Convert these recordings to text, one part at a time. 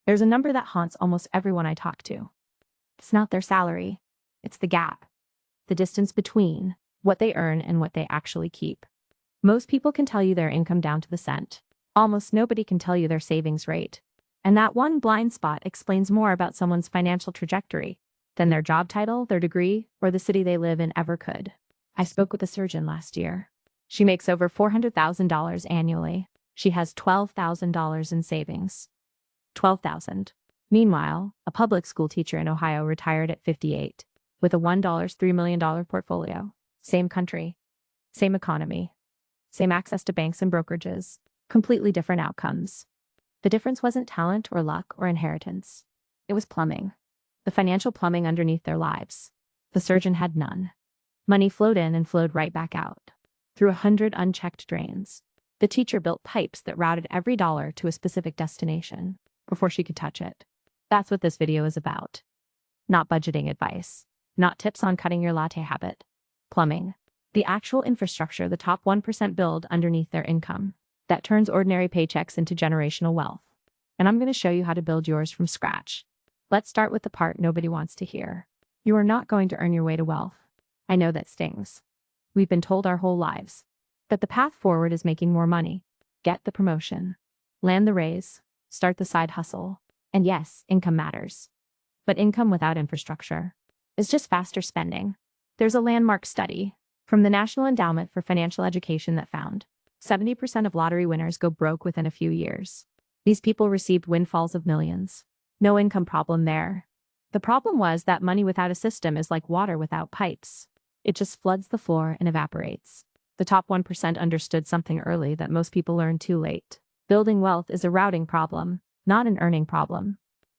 There's a number that haunts almost everyone I talk to. It's not their salary. It's the gap. The distance between what they earn and what they actually keep. Most people can tell you their income down to the cent. Almost nobody can tell you their savings rate. And that one blind spot explains more about someone's financial trajectory than their job title, their degree, or the city they live in ever could. I spoke with a surgeon last year. She makes over $400,000 annually. She has $12,000 in savings. $12,000. Meanwhile, a public school teacher in Ohio retired at 58 with a $3 million portfolio. Same country, same economy, same access to banks and brokerages, completely different outcomes. The difference wasn't talent or luck or inheritance. It was plumbing. The financial plumbing underneath their lives. The surgeon had none. Money flowed in and flowed right back out, through 100 unchecked drains. The teacher built pipes that routed every dollar to a specific destination before she could touch it. That's what this video is about. Not budgeting advice. Not tips on cutting your latte habit. Plumbing. The actual infrastructure the top 1% build underneath their income that turns ordinary paychecks into generational wealth. And I'm going to show you how to build yours from scratch. Let's start with the part nobody wants to hear. You are not going to earn your way to wealth. I know that stings. We've been told our whole lives that the path forward is making more money, get the promotion, land the raise, start the side hustle. And yes, income matters. But income without infrastructure is just faster spending. There's a landmark study from the National Endowment for Financial Education that found 70% of lottery winners go broke within a few years. These people received windfalls of millions. No income problem there. The problem was that money without a system is like water without pipes. It just floods the floor and evaporates. The top 1% understood something early that most people learn too late. Building wealth is a routing problem, not an earning problem.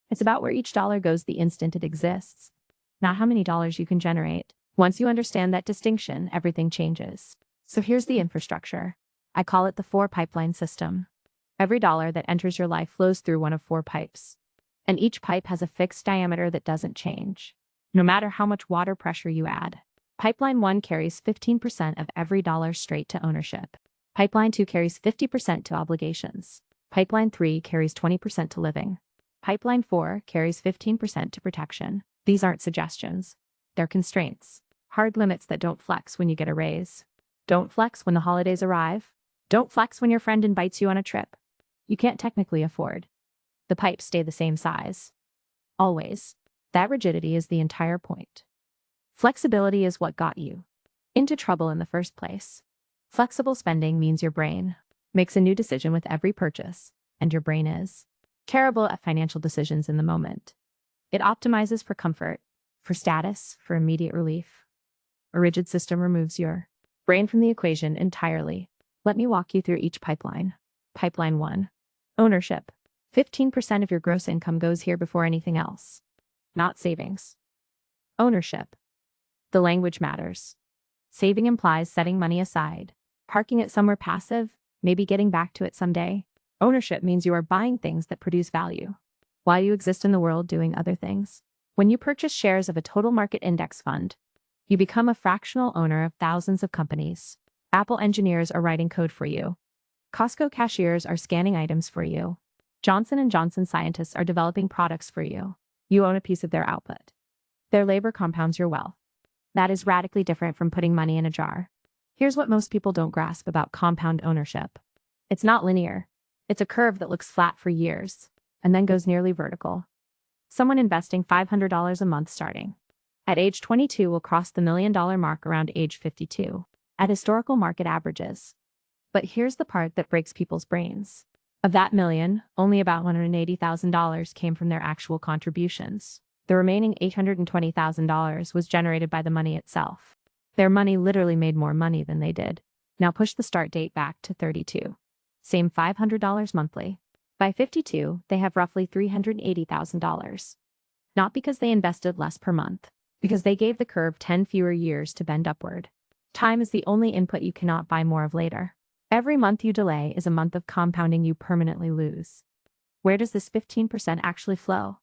It's about where each dollar goes the instant it exists, not how many dollars you can generate. Once you understand that distinction, everything changes. So here's the infrastructure. I call it the 4-pipeline system. Every dollar that enters your life flows through one of 4 pipes. And each pipe has a fixed diameter that doesn't change, no matter how much water pressure you add. Pipeline 1 carries 15% of every dollar straight to ownership. Pipeline 2 carries 50% to obligations. Pipeline 3 carries 20% to living. Pipeline 4 carries 15% to protection. These aren't suggestions. They're constraints. Hard limits that don't flex when you get a raise. Don't flex when the holidays arrive. Don't flex when your friend invites you on a trip you can't technically afford. The pipes stay the same size. Always. That rigidity is the entire point. Flexibility is what got you into trouble in the first place. Flexible spending means your brain makes a new decision with every purchase, and your brain is terrible at financial decisions in the moment. It optimizes for comfort, for status, for immediate relief. A rigid system removes your brain from the equation entirely. Let me walk you through each pipeline. Pipeline 1. Ownership. 15% of your gross income goes here before anything else. Not savings. Ownership. The language matters. Saving implies setting money aside, parking it somewhere passive, maybe getting back to it someday. Ownership means you are buying things that produce value while you exist in the world doing other things. When you purchase shares of a total market index fund, you become a fractional owner of thousands of companies. Apple engineers are writing code for you. Costco cashiers are scanning items for you. Johnson & Johnson scientists are developing products for you. You own a piece of their output. Their labor compounds your wealth. That is radically different from putting money in a jar. Here's what most people don't grasp about compound ownership. It's not linear. It's a curve that looks flat for years and then goes nearly vertical. Someone investing $500 a month starting at age 22 will cross the $1 million mark around age 52 at historical market averages. But here's the part that breaks people's brains. Of that million, only about $180,000 came from their actual contributions. The remaining $820,000 was generated by the money itself. Their money literally made more money than they did. Now push the start date back to 32. Same $500 monthly. By 52, they have roughly $380,000. Not because they invested less per month, because they gave the curve 10 fewer years to bend upward. Time is the only input you cannot buy more of later. Every month you delay is a month of compounding you permanently lose. Where does this 15% actually flow?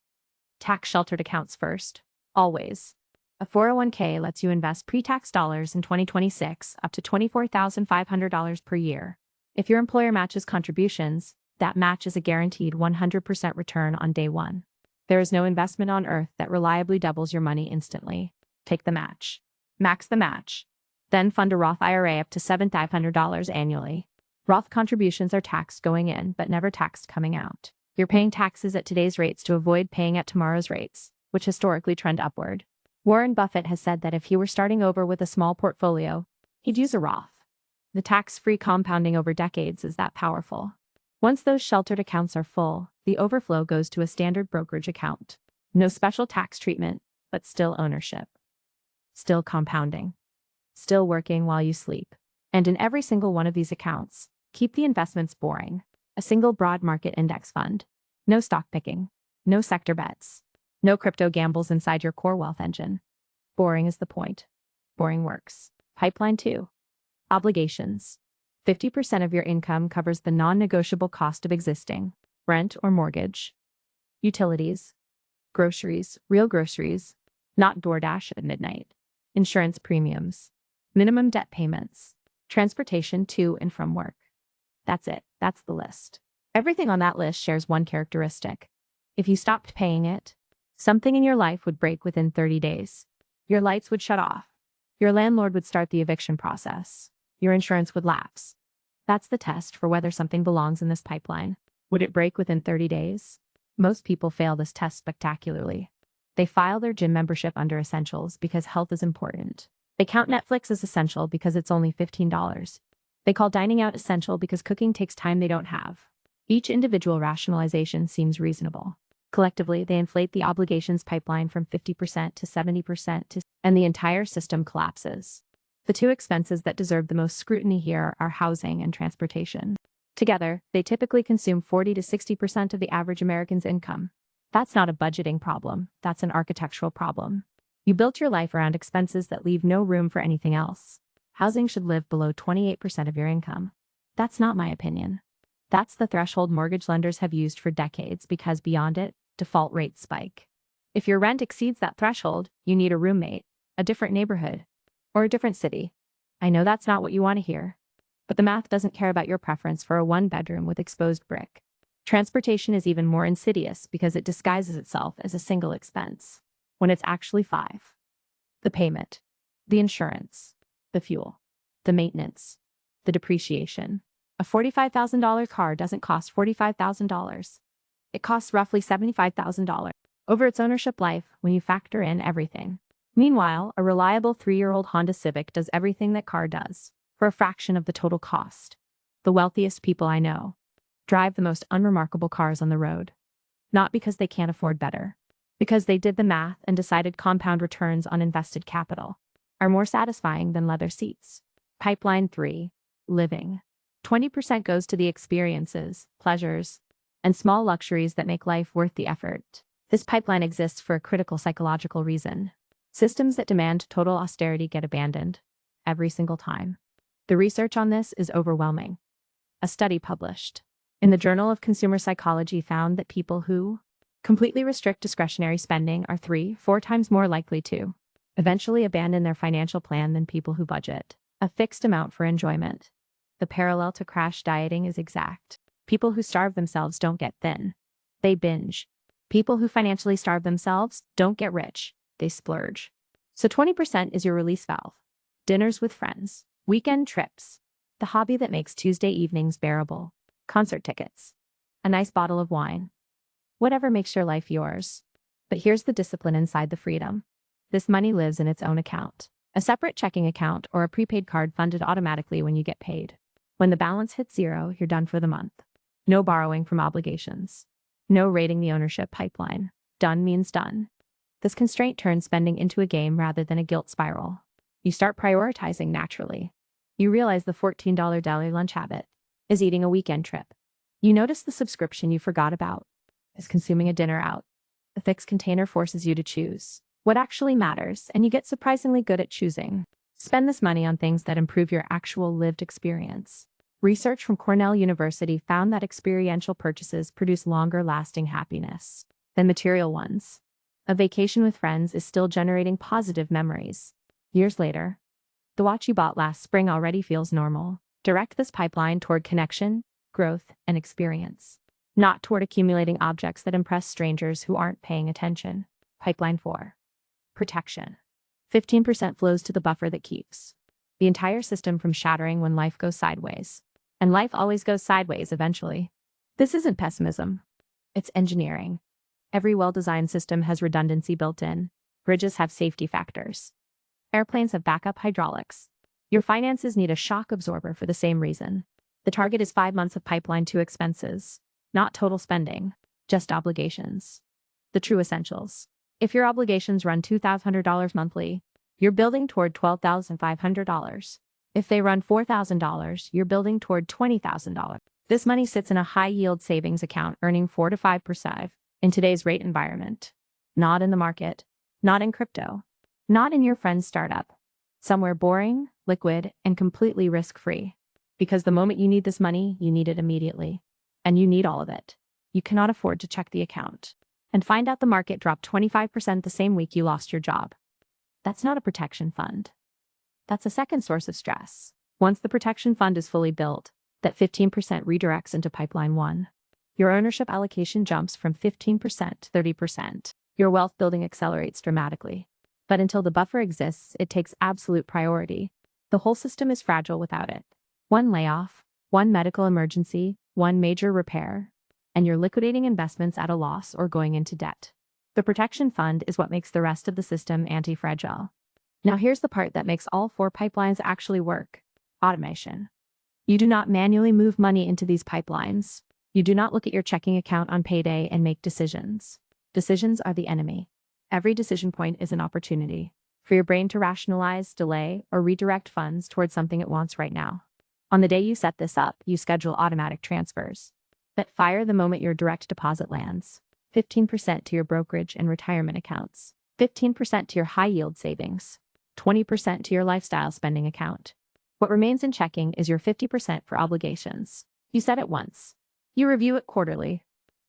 Tax-sheltered accounts first. Always. A 401k lets you invest pre-tax dollars in 2026 up to $24,500 per year. If your employer matches contributions, That match is a guaranteed 100% return on day one. There is no investment on earth that reliably doubles your money instantly. Take the match. Max the match. Then fund a Roth IRA up to $7,500 annually. Roth contributions are taxed going in, but never taxed coming out. You're paying taxes at today's rates to avoid paying at tomorrow's rates, which historically trend upward. Warren Buffett has said that if he were starting over with a small portfolio, he'd use a Roth. The tax-free compounding over decades is that powerful. Once those sheltered accounts are full, the overflow goes to a standard brokerage account. No special tax treatment, but still ownership. Still compounding. Still working while you sleep. And in every single one of these accounts, keep the investments boring. A single broad market index fund. No stock picking. No sector bets. No crypto gambles inside your core wealth engine. Boring is the point. Boring works. Pipeline 2. Obligations. 50% of your income covers the non-negotiable cost of existing, rent or mortgage. Utilities. Groceries, real groceries, not DoorDash at midnight. Insurance premiums. Minimum debt payments. Transportation to and from work. That's it. That's the list. Everything on that list shares one characteristic. If you stopped paying it, something in your life would break within 30 days. Your lights would shut off. Your landlord would start the eviction process. Your insurance would lapse. That's the test for whether something belongs in this pipeline. Would it break within 30 days? Most people fail this test spectacularly. They file their gym membership under essentials because health is important. They count Netflix as essential because it's only $15. They call dining out essential because cooking takes time they don't have. Each individual rationalization seems reasonable. Collectively, they inflate the obligations pipeline from 50% to 70% and the entire system collapses. The two expenses that deserve the most scrutiny here are housing and transportation. Together, they typically consume 40 to 60% of the average American's income. That's not a budgeting problem, that's an architectural problem. You built your life around expenses that leave no room for anything else. Housing should live below 28% of your income. That's not my opinion. That's the threshold mortgage lenders have used for decades because beyond it, default rates spike. If your rent exceeds that threshold, you need a roommate, a different neighborhood, or a different city. I know that's not what you want to hear, but the math doesn't care about your preference for a one-bedroom with exposed brick. Transportation is even more insidious because it disguises itself as a single expense, when it's actually 5. The payment, the insurance, the fuel, the maintenance, the depreciation. A $45,000 car doesn't cost $45,000. It costs roughly $75,000 over its ownership life when you factor in everything. Meanwhile, a reliable 3-year-old Honda Civic does everything that car does, for a fraction of the total cost. The wealthiest people I know drive the most unremarkable cars on the road. Not because they can't afford better, because they did the math and decided compound returns on invested capital are more satisfying than leather seats. Pipeline 3. Living. 20% goes to the experiences, pleasures, and small luxuries that make life worth the effort. This pipeline exists for a critical psychological reason. Systems that demand total austerity get abandoned every single time. The research on this is overwhelming. A study published in the Journal of Consumer Psychology found that people who completely restrict discretionary spending are 3-4 times more likely to eventually abandon their financial plan than people who budget a fixed amount for enjoyment. The parallel to crash dieting is exact. People who starve themselves don't get thin. They binge. People who financially starve themselves don't get rich. They splurge. So 20% is your release valve. Dinners with friends, weekend trips, the hobby that makes Tuesday evenings bearable, concert tickets, a nice bottle of wine. Whatever makes your life yours. But here's the discipline inside the freedom. This money lives in its own account. A separate checking account or a prepaid card funded automatically when you get paid. When the balance hits 0, you're done for the month. No borrowing from obligations. No raiding the ownership pipeline. Done means done. This constraint turns spending into a game rather than a guilt spiral. You start prioritizing naturally. You realize the $14 deli lunch habit is eating a weekend trip. You notice the subscription you forgot about is consuming a dinner out. The fixed container forces you to choose what actually matters, and you get surprisingly good at choosing. Spend this money on things that improve your actual lived experience. Research from Cornell University found that experiential purchases produce longer-lasting happiness than material ones. A vacation with friends is still generating positive memories. Years later, the watch you bought last spring already feels normal. Direct this pipeline toward connection, growth, and experience, not toward accumulating objects that impress strangers who aren't paying attention. Pipeline 4. Protection. 15% flows to the buffer that keeps the entire system from shattering when life goes sideways. And life always goes sideways eventually. This isn't pessimism. It's engineering. Every well-designed system has redundancy built in. Bridges have safety factors. Airplanes have backup hydraulics. Your finances need a shock absorber for the same reason. The target is 5 months of pipeline to expenses, not total spending, just obligations. The true essentials. If your obligations run $2,500 monthly, you're building toward $12,500. If they run $4,000, you're building toward $20,000. This money sits in a high-yield savings account earning 4 to 5% in today's rate environment. Not in the market, not in crypto, not in your friend's startup. Somewhere boring, liquid, and completely risk-free. Because the moment you need this money, you need it immediately. And you need all of it. You cannot afford to check the account and find out the market dropped 25% the same week you lost your job. That's not a protection fund. That's a second source of stress. Once the protection fund is fully built, that 15% redirects into pipeline 1. Your ownership allocation jumps from 15% to 30%. Your wealth building accelerates dramatically. But until the buffer exists, it takes absolute priority. The whole system is fragile without it. One layoff, one medical emergency, one major repair, and you're liquidating investments at a loss or going into debt. The protection fund is what makes the rest of the system anti-fragile. Now here's the part that makes all 4 pipelines actually work. Automation. You do not manually move money into these pipelines. You do not look at your checking account on payday and make decisions. Decisions are the enemy. Every decision point is an opportunity for your brain to rationalize, delay, or redirect funds towards something it wants right now. On the day you set this up, you schedule automatic transfers that fire the moment your direct deposit lands. 15% to your brokerage and retirement accounts, 15% to your high-yield savings, 20% to your lifestyle spending account. What remains in checking is your 50% for obligations. You set it once. You review it quarterly.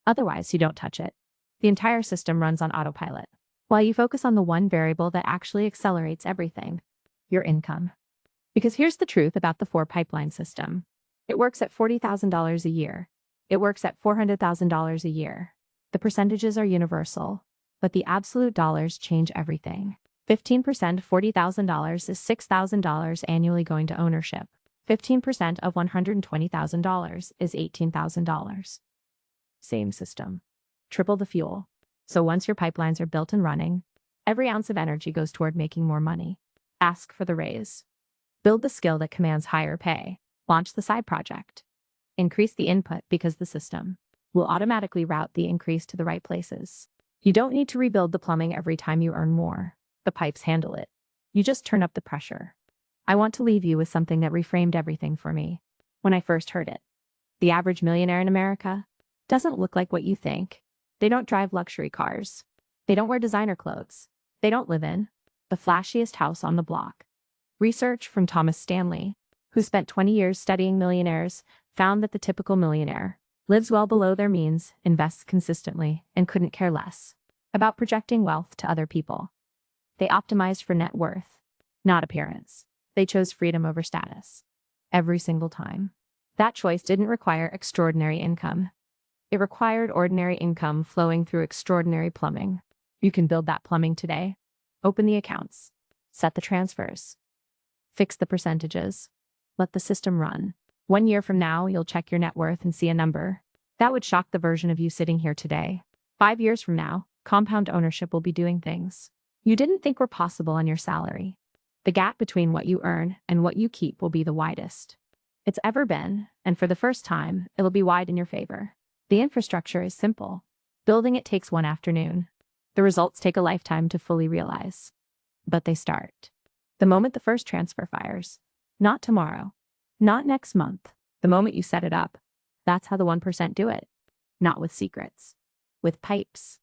Otherwise, you don't touch it. The entire system runs on autopilot, while you focus on the one variable that actually accelerates everything, your income. Because here's the truth about the 4 pipeline system. It works at $40,000 a year. It works at $400,000 a year. The percentages are universal, but the absolute dollars change everything. 15% $40,000 is $6,000 annually going to ownership. 15% of $120,000 is $18,000. Same system. Triple the fuel. So once your pipelines are built and running, every ounce of energy goes toward making more money. Ask for the raise. Build the skill that commands higher pay. Launch the side project. Increase the input because the system will automatically route the increase to the right places. You don't need to rebuild the plumbing every time you earn more. The pipes handle it. You just turn up the pressure. I want to leave you with something that reframed everything for me when I first heard it. The average millionaire in America doesn't look like what you think. They don't drive luxury cars. They don't wear designer clothes. They don't live in the flashiest house on the block. Research from Thomas Stanley, who spent 20 years studying millionaires, found that the typical millionaire lives well below their means, invests consistently, and couldn't care less about projecting wealth to other people. They optimized for net worth, not appearance. They chose freedom over status. Every single time. That choice didn't require extraordinary income. It required ordinary income flowing through extraordinary plumbing. You can build that plumbing today. Open the accounts. Set the transfers. Fix the percentages. Let the system run. 1 year from now, you'll check your net worth and see a number that would shock the version of you sitting here today. 5 years from now, compound ownership will be doing things you didn't think were possible on your salary. The gap between what you earn and what you keep will be the widest it's ever been, and for the first time, it'll be wide in your favor. The infrastructure is simple. Building it takes 1 afternoon. The results take a lifetime to fully realize. But they start the moment the first transfer fires. Not tomorrow. Not next month. The moment you set it up. That's how the 1% do it. Not with secrets. With pipes.